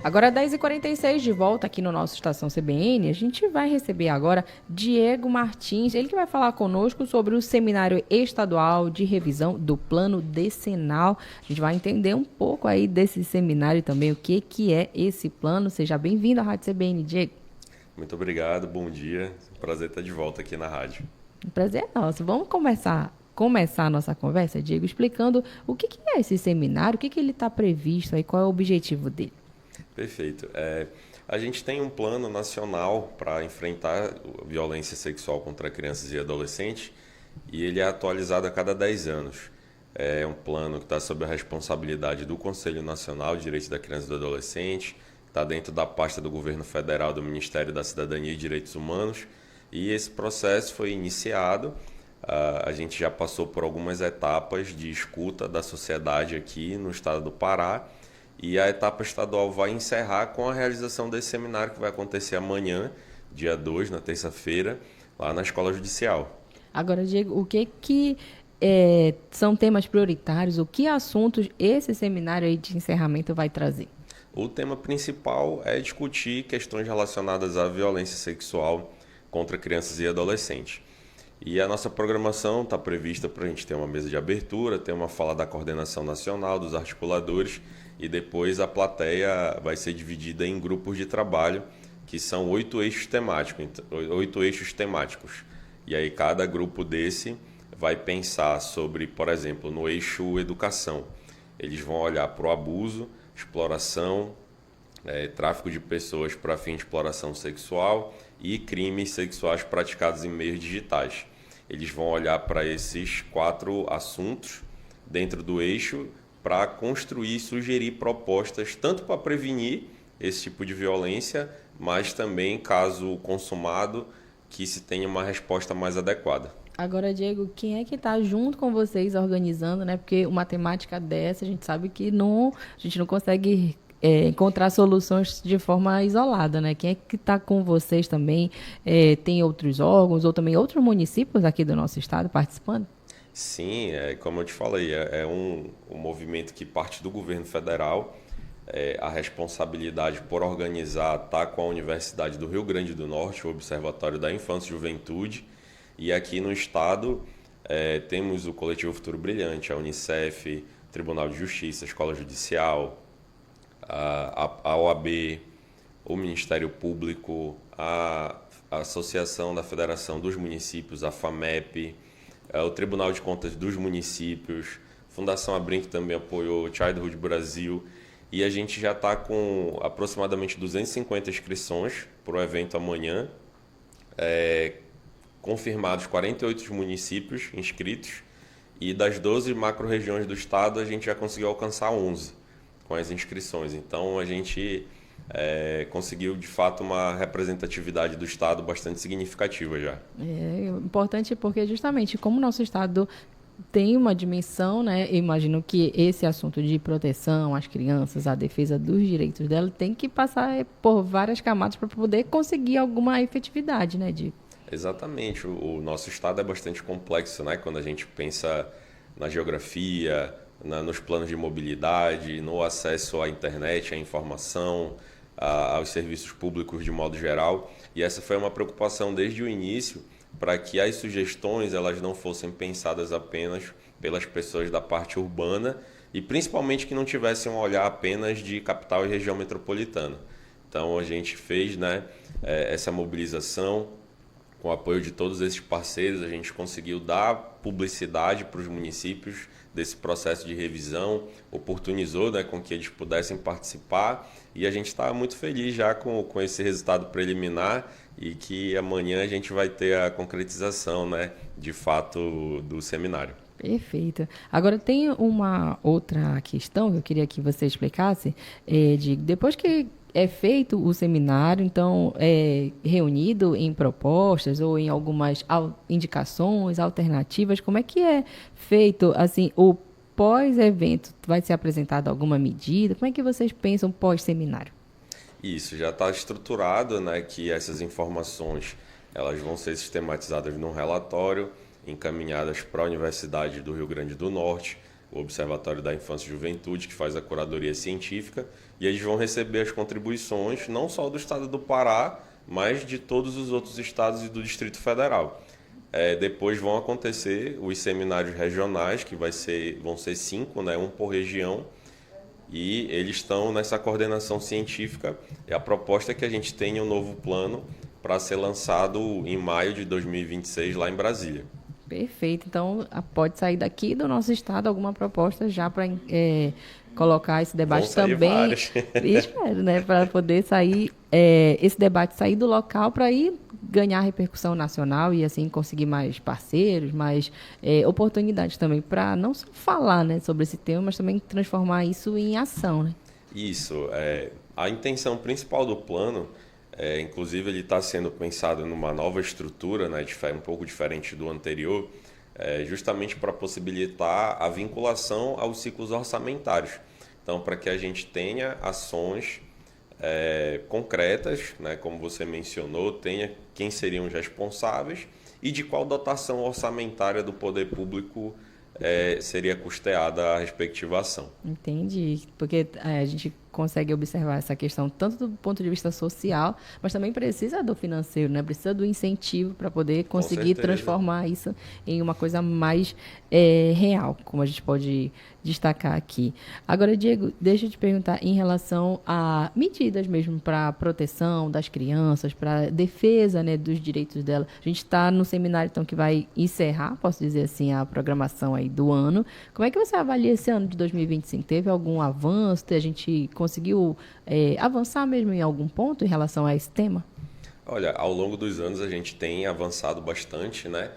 Agora, 10h46, de volta aqui no nosso Estação CBN, a gente vai receber agora Diego Martins, ele que vai falar conosco sobre o Seminário Estadual de Revisão do Plano Decenal. A gente vai entender um pouco aí desse seminário também, o que é esse plano. Seja bem-vindo à Rádio CBN, Diego. Muito obrigado, bom dia. Prazer estar de volta aqui na rádio. O prazer é nosso. Vamos começar a nossa conversa, Diego, explicando o que é esse seminário, o que ele está previsto aí, qual é o objetivo dele. Perfeito. A gente tem um plano nacional para enfrentar a violência sexual contra crianças e adolescentes e ele é atualizado a cada 10 anos. É um plano que está sob a responsabilidade do Conselho Nacional de Direitos da Criança e do Adolescente, está dentro da pasta do Governo Federal do Ministério da Cidadania e Direitos Humanos e esse processo foi iniciado. A gente já passou por algumas etapas de escuta da sociedade aqui no estado do Pará. E a etapa estadual vai encerrar com a realização desse seminário que vai acontecer amanhã, dia 2, na terça-feira, lá na Escola Judicial. Agora, Diego, o que são temas prioritários, o que assuntos esse seminário aí de encerramento vai trazer? O tema principal é discutir questões relacionadas à violência sexual contra crianças e adolescentes. E a nossa programação está prevista para a gente ter uma mesa de abertura, ter uma fala da coordenação nacional, dos articuladores, e depois a plateia vai ser dividida em grupos de trabalho, que são 8 eixos temáticos. E aí cada grupo desse vai pensar sobre, por exemplo, no eixo educação. Eles vão olhar para o abuso, exploração, tráfico de pessoas para fim de exploração sexual e crimes sexuais praticados em meios digitais. Eles vão olhar para esses 4 assuntos dentro do eixo para construir e sugerir propostas tanto para prevenir esse tipo de violência, mas também, caso consumado, que se tenha uma resposta mais adequada. Agora, Diego, quem é que está junto com vocês organizando, né? Porque uma temática dessa, a gente sabe que a gente não consegue encontrar soluções de forma isolada, né? Quem é que está com vocês também? Tem outros órgãos ou também outros municípios aqui do nosso estado participando? Sim, como eu te falei, é um movimento que parte do governo federal. A responsabilidade por organizar está com a Universidade do Rio Grande do Norte, o Observatório da Infância e Juventude. E aqui no estado temos o Coletivo Futuro Brilhante, a Unicef, o Tribunal de Justiça, a Escola Judicial, a OAB, o Ministério Público, a Associação da Federação dos Municípios, a FAMEP, o Tribunal de Contas dos Municípios, Fundação Abrinq também apoiou, Childhood Brasil, e a gente já está com aproximadamente 250 inscrições para o evento amanhã, confirmados 48 municípios inscritos, e das 12 macro-regiões do estado a gente já conseguiu alcançar 11 com as inscrições. Então a gente conseguiu de fato uma representatividade do estado bastante significativa já. É importante porque justamente como o nosso estado tem uma dimensão, né? Eu imagino que esse assunto de proteção às crianças, a defesa dos direitos dela, tem que passar por várias camadas para poder conseguir alguma efetividade, né, Di? Exatamente. O nosso estado é bastante complexo, né? Quando a gente pensa na geografia, nos planos de mobilidade, no acesso à internet, à informação, aos serviços públicos de modo geral. E essa foi uma preocupação desde o início para que as sugestões elas não fossem pensadas apenas pelas pessoas da parte urbana e principalmente que não tivessem um olhar apenas de capital e região metropolitana. Então a gente fez, essa mobilização com o apoio de todos esses parceiros, a gente conseguiu dar publicidade para os municípios desse processo de revisão, oportunizou com que eles pudessem participar e a gente está muito feliz já com esse resultado preliminar e que amanhã a gente vai ter a concretização, de fato, do seminário. Perfeito. Agora, tem uma outra questão que eu queria que você explicasse. Depois que é feito o seminário, então é reunido em propostas ou em algumas indicações, alternativas, como é que é feito, assim, o pós-evento? Vai ser apresentada alguma medida? Como é que vocês pensam pós-seminário? Isso, já está estruturado, que essas informações elas vão ser sistematizadas num relatório, encaminhadas para a Universidade do Rio Grande do Norte, o Observatório da Infância e Juventude, que faz a curadoria científica, e eles vão receber as contribuições não só do estado do Pará, mas de todos os outros estados e do Distrito Federal. Depois vão acontecer os seminários regionais, que vão ser 5, né, um por região, e eles estão nessa coordenação científica. E a proposta é que a gente tenha um novo plano para ser lançado em maio de 2026 lá em Brasília. Perfeito. Então, pode sair daqui do nosso estado alguma proposta já para colocar esse debate também. Espero, né? Para poder sair, esse debate sair do local para ir ganhar repercussão nacional e assim conseguir mais parceiros, mais oportunidades também para não só falar, né, sobre esse tema, mas também transformar isso em ação, né? Isso. A intenção principal do plano, inclusive ele está sendo pensado numa nova estrutura, né, um pouco diferente do anterior, justamente para possibilitar a vinculação aos ciclos orçamentários. Então, para que a gente tenha ações concretas, né, como você mencionou, tenha quem seriam os responsáveis e de qual dotação orçamentária do poder público seria custeada a respectiva ação. Entendi, porque a gente consegue observar essa questão tanto do ponto de vista social, mas também precisa do financeiro, né? Precisa do incentivo para poder conseguir transformar isso em uma coisa mais real, como a gente pode destacar aqui. Agora, Diego, deixa eu te perguntar em relação a medidas mesmo para proteção das crianças, para defesa, né, dos direitos dela. A gente está no seminário, então, que vai encerrar, posso dizer assim, a programação aí do ano. Como é que você avalia esse ano de 2025? Teve algum avanço? A gente conseguiu avançar mesmo em algum ponto em relação a esse tema? Olha, ao longo dos anos a gente tem avançado bastante, né?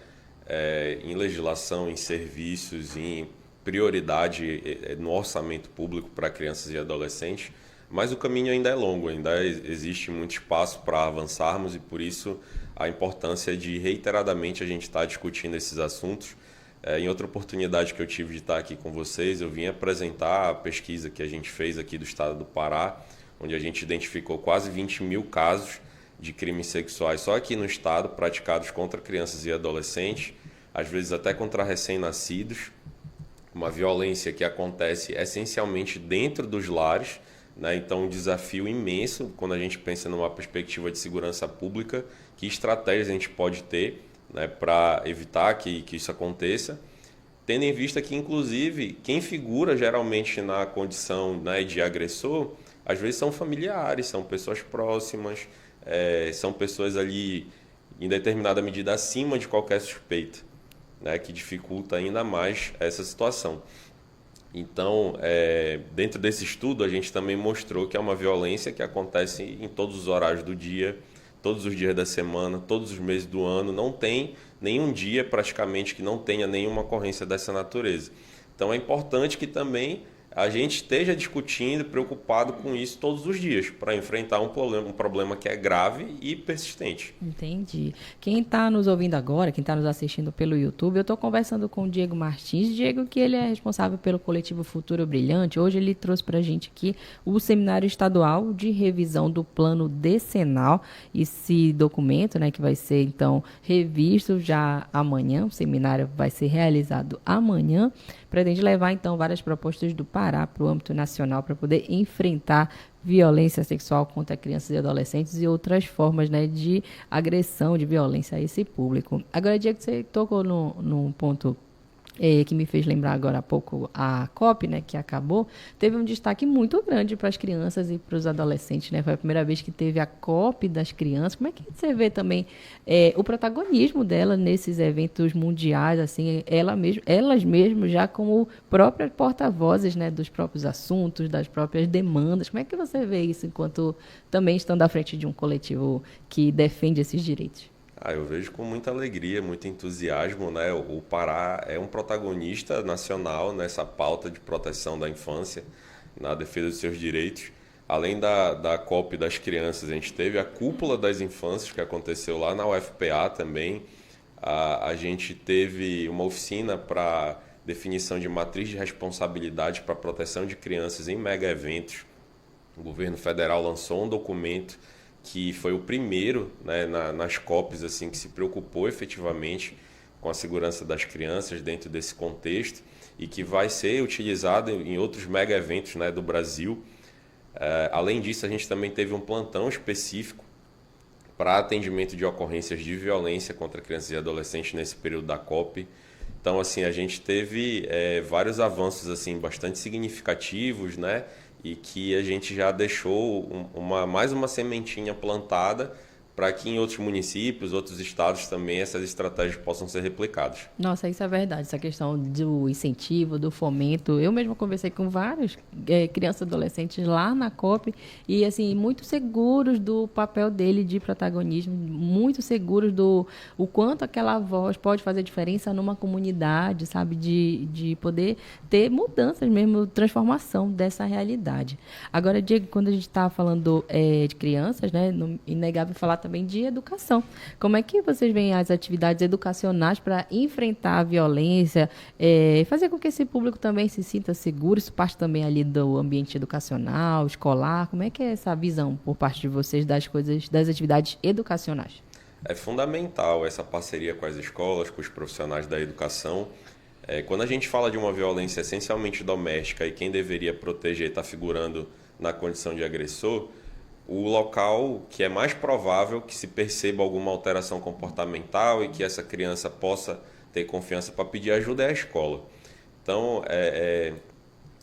Em legislação, em serviços, em prioridade no orçamento público para crianças e adolescentes, mas o caminho ainda é longo, ainda existe muito espaço para avançarmos e por isso a importância de reiteradamente a gente estar discutindo esses assuntos. Em outra oportunidade que eu tive de estar aqui com vocês, eu vim apresentar a pesquisa que a gente fez aqui do estado do Pará, onde a gente identificou quase 20 mil casos de crimes sexuais só aqui no estado, praticados contra crianças e adolescentes, às vezes até contra recém-nascidos, uma violência que acontece essencialmente dentro dos lares, né? Então um desafio imenso quando a gente pensa numa perspectiva de segurança pública, que estratégias a gente pode ter, né, para evitar que isso aconteça, tendo em vista que, inclusive, quem figura geralmente na condição, né, de agressor, às vezes são familiares, são pessoas próximas, são pessoas ali, em determinada medida, acima de qualquer suspeita, né, que dificulta ainda mais essa situação. Então, dentro desse estudo, a gente também mostrou que é uma violência que acontece em todos os horários do dia, todos os dias da semana, todos os meses do ano, não tem nenhum dia praticamente que não tenha nenhuma ocorrência dessa natureza. Então é importante que também a gente esteja discutindo, preocupado com isso todos os dias, para enfrentar um problema que é grave e persistente. Entendi. Quem está nos ouvindo agora, quem está nos assistindo pelo YouTube, eu estou conversando com o Diego Martins. Diego, que ele é responsável pelo coletivo Futuro Brilhante. Hoje ele trouxe para a gente aqui o Seminário Estadual de Revisão do Plano Decenal. Esse documento, né, que vai ser, então, revisto já amanhã. O seminário vai ser realizado amanhã. Pretende levar, então, várias propostas do Pará para o âmbito nacional para poder enfrentar violência sexual contra crianças e adolescentes e outras formas, né, de agressão, de violência a esse público. Agora, Diego, você tocou num ponto que me fez lembrar agora há pouco a COP, né, que acabou, teve um destaque muito grande para as crianças e para os adolescentes, né? Foi a primeira vez que teve a COP das crianças. Como é que você vê também o protagonismo dela nesses eventos mundiais, assim, elas mesmas já como próprias porta-vozes, né, dos próprios assuntos, das próprias demandas? Como é que você vê isso enquanto também estando à frente de um coletivo que defende esses direitos? Eu vejo com muita alegria, muito entusiasmo, né? O Pará é um protagonista nacional nessa pauta de proteção da infância, na defesa dos seus direitos. Além da COP das crianças, a gente teve a Cúpula das Infâncias, que aconteceu lá na UFPA também. A gente teve uma oficina para definição de matriz de responsabilidade para a proteção de crianças em mega eventos. O governo federal lançou um documento que foi o primeiro, né, nas COPs assim, que se preocupou efetivamente com a segurança das crianças dentro desse contexto. e que vai ser utilizado em outros mega eventos, né, do Brasil. Além disso, a gente também teve um plantão específico para atendimento de ocorrências de violência contra crianças e adolescentes nesse período da COP. Então, assim, a gente teve vários avanços assim, bastante significativos, né? E que a gente já deixou mais uma sementinha plantada para que em outros municípios, outros estados também essas estratégias possam ser replicadas. Nossa, isso é verdade, essa questão do incentivo, do fomento. Eu mesma conversei com vários crianças e adolescentes lá na COP e, assim, muito seguros do papel dele de protagonismo, muito seguros do o quanto aquela voz pode fazer diferença numa comunidade, sabe, de poder ter mudanças mesmo, transformação dessa realidade. Agora, Diego, quando a gente está falando de crianças, né, inegável falar também de educação. Como é que vocês veem as atividades educacionais para enfrentar a violência, fazer com que esse público também se sinta seguro? Isso parte também ali do ambiente educacional, escolar. Como é que é essa visão por parte de vocês das atividades educacionais? É fundamental essa parceria com as escolas, com os profissionais da educação. Quando a gente fala de uma violência essencialmente doméstica e quem deveria proteger está figurando na condição de agressor, o local que é mais provável que se perceba alguma alteração comportamental e que essa criança possa ter confiança para pedir ajuda é a escola. Então, é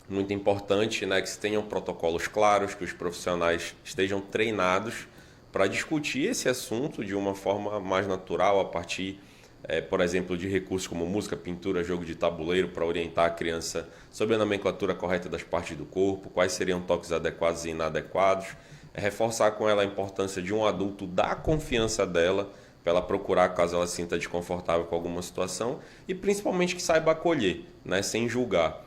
muito importante, né, que se tenham protocolos claros, que os profissionais estejam treinados para discutir esse assunto de uma forma mais natural, a partir, por exemplo, de recursos como música, pintura, jogo de tabuleiro, para orientar a criança sobre a nomenclatura correta das partes do corpo, quais seriam toques adequados e inadequados. Reforçar com ela a importância de um adulto dar confiança dela para ela procurar caso ela se sinta desconfortável com alguma situação e principalmente que saiba acolher, né, sem julgar.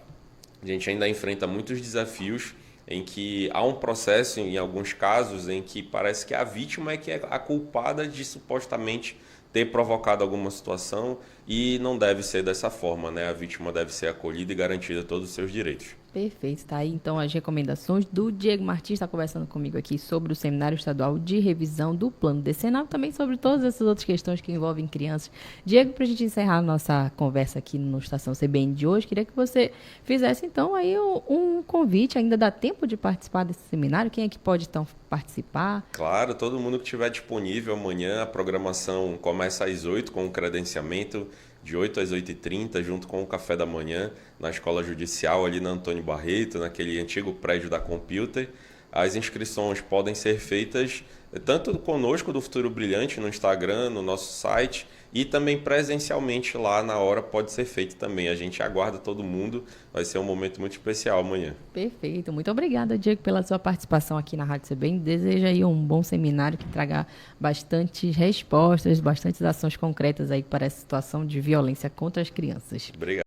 A gente ainda enfrenta muitos desafios em que há um processo, em alguns casos, em que parece que a vítima é que é a culpada de supostamente ter provocado alguma situação e não deve ser dessa forma, né? A vítima deve ser acolhida e garantida todos os seus direitos. Perfeito, tá aí então as recomendações do Diego Martins, está conversando comigo aqui sobre o Seminário Estadual de Revisão do Plano Decenal, também sobre todas essas outras questões que envolvem crianças. Diego, para a gente encerrar a nossa conversa aqui no Estação CBN de hoje, queria que você fizesse então aí um convite, ainda dá tempo de participar desse seminário, quem é que pode então participar? Claro, todo mundo que estiver disponível amanhã, a programação começa às 8 com o credenciamento, de 8 às 8h30, junto com o café da manhã, na Escola Judicial, ali na Antônio Barreto, naquele antigo prédio da Computer. As inscrições podem ser feitas tanto conosco do Futuro Brilhante no Instagram, no nosso site, e também presencialmente lá na hora pode ser feito também. A gente aguarda todo mundo, vai ser um momento muito especial amanhã. Perfeito, muito obrigada, Diego, pela sua participação aqui na Rádio CBN. Desejo aí um bom seminário que traga bastantes respostas, bastantes ações concretas aí para essa situação de violência contra as crianças. Obrigado.